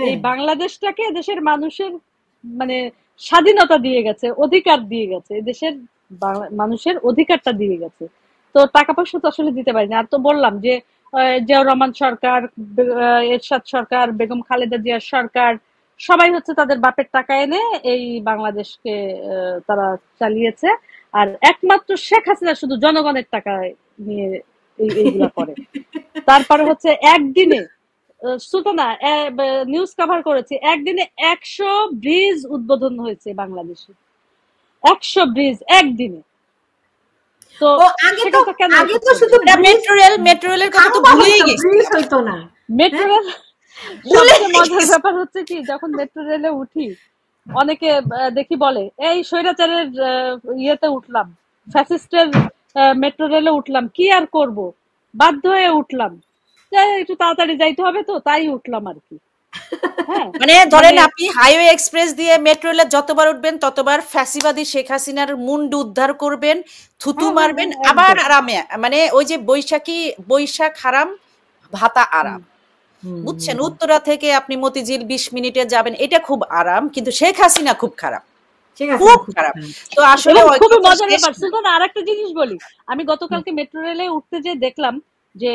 এই বাংলাদেশটাকে দেশের মানুষের মানে স্বাধীনতা দিয়ে গেছে, অধিকার দিয়ে গেছে, দেশের মানুষের অধিকারটা দিয়ে গেছে। তো টাকা পয়সা তো আসলে দিতে পারিনি। আর তো বললাম যে জিয়াউর রহমান সরকার, এরশাদ সরকার, বেগম খালেদা জিয়ার সরকার সবাই হচ্ছে তাদের বাপের টাকা এনে এই বাংলাদেশকে তারা চালিয়েছে। আর একমাত্র শেখ হাসিনা শুধু জনগণের টাকায় নিয়ে এইগুলা করে। তারপরে হচ্ছে একদিনে সুলতানা নিউজ কভার করেছে, একদিনে 100 ব্রিজ উদ্বোধন হয়েছে বাংলাদেশে, 100 ব্রিজ একদিনে। তো আগে তো শুধু মেট্রো রেলের কথা তো ভুলেই গেছি, হইতো না মেট্রো রেল। সবচেয়ে মজার ব্যাপার হচ্ছে কি, যখন মেট্রো রেলে উঠি অনেকে দেখি বলে এই স্বৈরাচারের ইয়েতে উঠলাম, ফ্যাসিস্টের মেট্রো রেলে উঠলাম, কি আর করব, বাধ্য হয়ে উঠলাম, একটু তাড়াতাড়ি যাইতে হবে তো তাই উঠলাম আর কি। মানে ধরেন আপনি হাইওয়ে এক্সপ্রেস দিয়ে মেট্রো রেলে যতবার উঠবেন ততবার ফ্যাসিবাদী শেখ হাসিনার মুন্ড উদ্ধার করবেন, থুতু মারবেন, আবার আরামে, মানে ওই যে বৈশাখ হারাম ভাতা আরাম, বুঝছেন? উত্তরা থেকে আপনি মতিঝিল 20 মিনিটে যাবেন, এটা খুব আরাম, কিন্তু শেখ হাসিনা খুব খারাপ, খুব খারাপ। তো আসলে খুবই মজার ব্যাপার। সুলতান আরেকটা জিনিস বলি, আমি গতকালকে মেট্রো রেলে উঠতে যে দেখলাম যে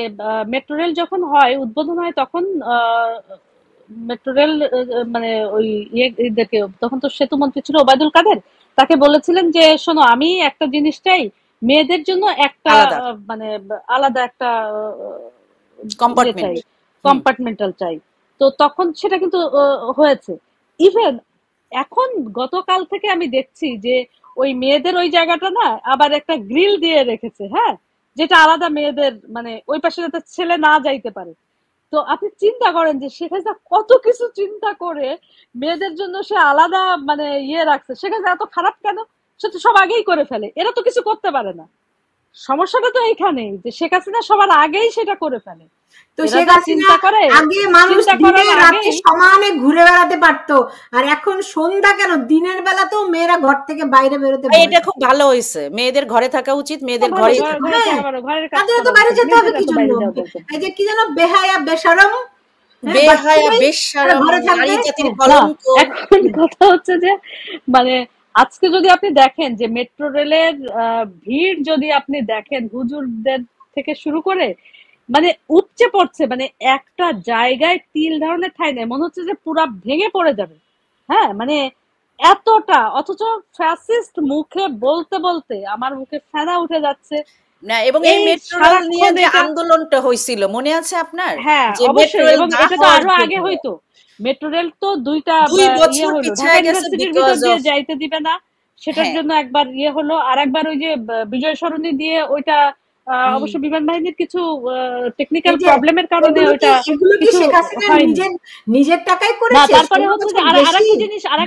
মেট্রো রেল যখন হয়, উদ্বোধন হয়, তখন মেট্রো রেল মানে ওই ইয়েদেরকে, তখন তো সেতু মন্ত্রী ছিল ওবায়দুল কাদের, তাকে বলেছিলেন যে শোনো, আমি একটা জিনিস চাই, মেয়েদের জন্য একটা মানে আলাদা একটা কম্পার্টমেন্টাল চাই। তো তখন সেটা কিন্তু হয়েছে। ইভেন এখন গতকাল থেকে আমি দেখছি যে ওই মেয়েদের ওই জায়গাটা না আবার একটা গ্রিল দিয়ে রেখেছে, হ্যাঁ, যেটা আলাদা মেয়েদের, মানে ওই পাশে যাতে ছেলে না যাইতে পারে। তো আপনি চিন্তা করেন যে শেখ হাসিনা কত কিছু চিন্তা করে মেয়েদের জন্য সে আলাদা মানে ইয়ে রাখছে। শেখ হাসিনা এত খারাপ কেন? সে তো সব আগেই করে ফেলে, এরা তো কিছু করতে পারে না। সমস্যাটা তো এইখানেই যে শেখ হাসিনা সবার আগেই সেটা করে ফেলে। তো শেখ হাসিনা আগে মানুষ দিনে রাতে সমানে ঘুরে বেড়াতে পারতো, আর এখন সন্ধ্যা কেন, দিনের বেলা তো মেয়েরা ঘর থেকে বাইরে বেরোতে, এটা খুব ভালো হয়েছে, মেয়েদের ঘরে থাকা উচিত, মেয়েদের ঘরে তো বাইরে যেতে হবে কি জন্য? এই যে কি যেন বেহায়া বেশরম, এখন কথা হচ্ছে যে মানে আজকে যদি আপনি দেখেন যে মেট্রো রেলের ভিড় যদি আপনি দেখেন, হুজুরদের থেকে শুরু করে মানে উপচে পড়ছে, মানে একটা জায়গায় তিল ধরনের ঠাঁই নেই, মনে হচ্ছে যে পুরা ভেঙে পড়ে যাবে। হ্যাঁ, মানে এতটা, অথচ ফ্যাসিস্ট মুখে বলতে বলতে আমার মুখে ফেনা উঠে যাচ্ছে না। এবং এই মেট্রো রেল নিয়ে যে আন্দোলনটা হয়েছিল মনে আছে আপনার? হ্যাঁ অবশ্যই, এবং এটা তো আরো আগে হইতো। মেট্রো রেল তো 2 বছর পিছিয়ে গেছে, ভিতর দিয়ে যাইতে দিবে না, সেটার জন্য একবার ইয়ে হলো, আর একবার ওই যে বিজয় সরণি দিয়ে ওইটা অবশ্য বিমান বাহিনীর কিছু টেকনিক্যাল প্রবলেমের কারণে ওইটা নিজের টাকায় করেছে। না, তারপরে হচ্ছে যে আরেকটা জিনিস আরো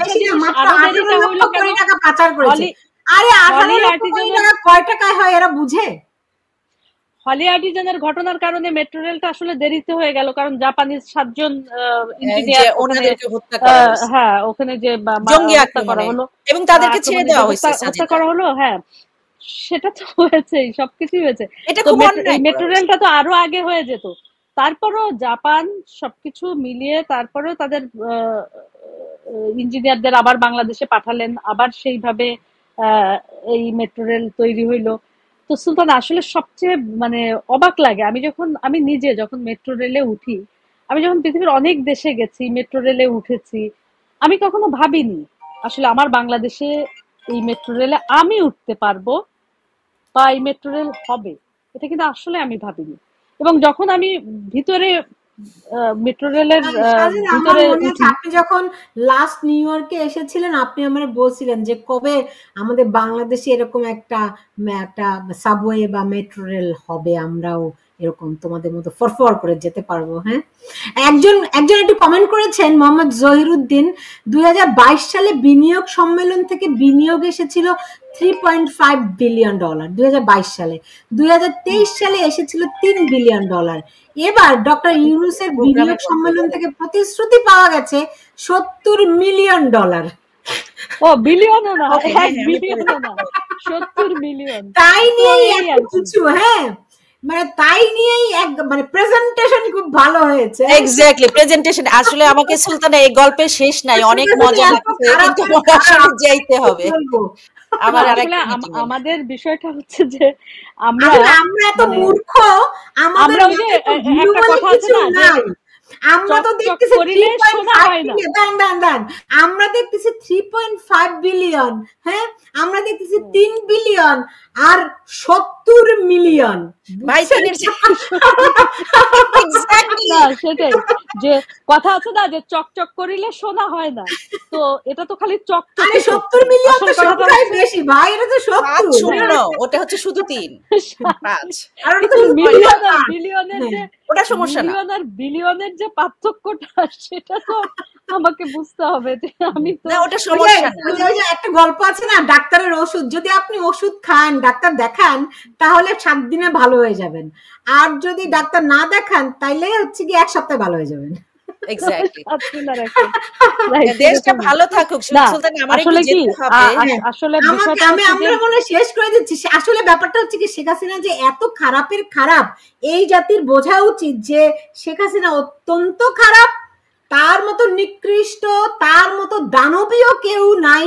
দেরিটা হইলো কেন? টাকা পাচার করেছে। আরে 18 কোটি টাকা কয় টাকায় হয় এরা বুঝে? হলি আর্টিজানের ঘটনার কারণে মেট্রো রেলটা আসলে দেরিতে হয়ে গেল, কারণ জাপানিজ 7 জন ইঞ্জিনিয়ার হ্যাঁ ওখানে যে হত্যা করা হলো এবং তাদেরকে ছেড়ে দেওয়া হয়েছে, হত্যা করা হলো। হ্যাঁ, সেটা তো হয়েছেই, সবকিছুই হয়েছে। মেট্রো রেলটা তো আরো আগে হয়ে যেত। তারপরও জাপান সবকিছু মিলিয়ে তারপরেও তাদের ইঞ্জিনিয়ারদের আবার বাংলাদেশে পাঠালেন, আবার সেইভাবে এই মেট্রো রেল তৈরি হইলো। তো সুলতান আসলে সবচেয়ে মানে অবাক লাগে, আমি নিজে যখন মেট্রো রেলে উঠি, আমি যখন পৃথিবীর অনেক দেশে গেছি, মেট্রো রেলে উঠেছি, আমি কখনো ভাবিনি আসলে আমার বাংলাদেশে এই মেট্রো রেলে আমি উঠতে পারবো বা এই মেট্রো রেল হবে, এটা কিন্তু আসলে আমি ভাবিনি। এবং যখন আমি ভিতরে মেট্রো রেলের ভিতরে আপনি যখন লাস্ট নিউ ইয়র্কে এসেছিলেন, আপনি আমাকে বলছিলেন যে কবে আমাদের বাংলাদেশে এরকম একটা সাবওয়ে বা মেট্রো রেল হবে, আমরাও এরকম তোমাদের মতো ফরফর করে যেতে পারবো। হ্যাঁ, একজন একটু কমেন্ট করেছেন, মোহাম্মদ জহিরুদ্দিন, 2022 সালে বিনিয়োগ সম্মেলন থেকে বিনিয়োগ এসেছিল $3.5 বিলিয়ন, 2022 সালে। 2023 সালে এসেছিল $3 বিলিয়ন। এবার ডক্টর ইউনূসের বিনিয়োগ সম্মেলন থেকে প্রতিশ্রুতি পাওয়া গেছে $70 মিলিয়ন। ও বিলিয়নও না, 1 বিলিয়নও না, 70 মিলিয়ন। তাই নিয়ে এত কিছু। হ্যাঁ, মানে তাই নিয়েই এক মানে প্রেজেন্টেশন খুব ভালো হয়েছে। Exactly, presentation. আসলে আমাকে সুলতানা এই গল্পের শেষ নাই, অনেক মজা লাগছে, কিন্তু আমার আসলে যাইতে হবে, আমার আসলে আরেকটা মিটিং আছে। আমাদের বিষয়টা হচ্ছে যে আমরা আসলে আমরা এত মানে মূর্খ, আমাদের আমরা ওই যে মাথায় তো একটা ভিজুয়াল কথা আছে কিছু না যে নাই। আমরা তো চক চক দেখতেছি করিলে শোনা 3.5 হয় না। বিলিয়ন, দান আমরা দেখতেছি 3.5 বিলিয়ন, হ্যাঁ আমরা দেখতেছি হুম। 3 বিলিয়ন আর 70 মিলিয়ন। ভাই তিনের এক্স্যাক্টলি না সেটাই, যে কথা আছে না যে চকচক করিলে শোনা হয় না, তো এটা তো খালি আরে চকচকই 70 করছে। মিলিয়ন আসল তো কথাটা সংখ্যাই হচ্ছে বেশি ভাই, এটা তো 5 70। ওটা হচ্ছে শুধু 3 5, আর ওটা তো কিন্তু শুধু মিলিয়ন আর 5। বিলিয়নের হ্যাঁ যে ওটা সমস্যা না। মিলিয়ন আর বিলিয়নের যে পার্থক্যটা সেটা তো আমাকে বুঝতে হবে যে আমি তো না ওটা ওই যে সমস্যা না। ওই যে একটা গল্প আছে না, ডাক্তারের ওষুধ, যদি আপনি ওষুধ খান, ডাক্তার দেখান, তাহলে 7 দিনে ভালো হয়ে যাবেন, আর যদি ডাক্তার না দেখান তাইলে হচ্ছে কি 1 সপ্তাহে ভালো হয়ে যাবেন। এক্স্যাক্টলি। পাচ্ছি না এখন। Right, দেশটা এরকমই। ভালো থাকুক না সুলতানা, আমার একটু আসলে কি যেতে হবে। হ্যাঁ, আসলে আমাকে বিষয়টা আমি হচ্ছে যে আমরা মনে হয় শেষ করে দিচ্ছি। আসলে ব্যাপারটা হচ্ছে কি, শেখ হাসিনা যে এত খারাপের খারাপ, এই জাতির বোঝা উচিত যে শেখ হাসিনা অত্যন্ত খারাপ, তার মতো নিকৃষ্ট, তার মতো দানবীয় কেউ নাই,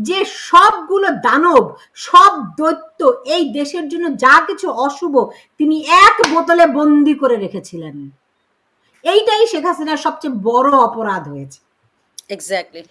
যে সবগুলো দানব, সব দৈত্য এই দেশের জন্য যা কিছু অশুভ তিনি এক বোতলে বন্দি করে রেখেছিলেন। এইটাই শেখ হাসিনার সবচেয়ে বড় অপরাধ হয়েছে। এক্স্যাক্টলি।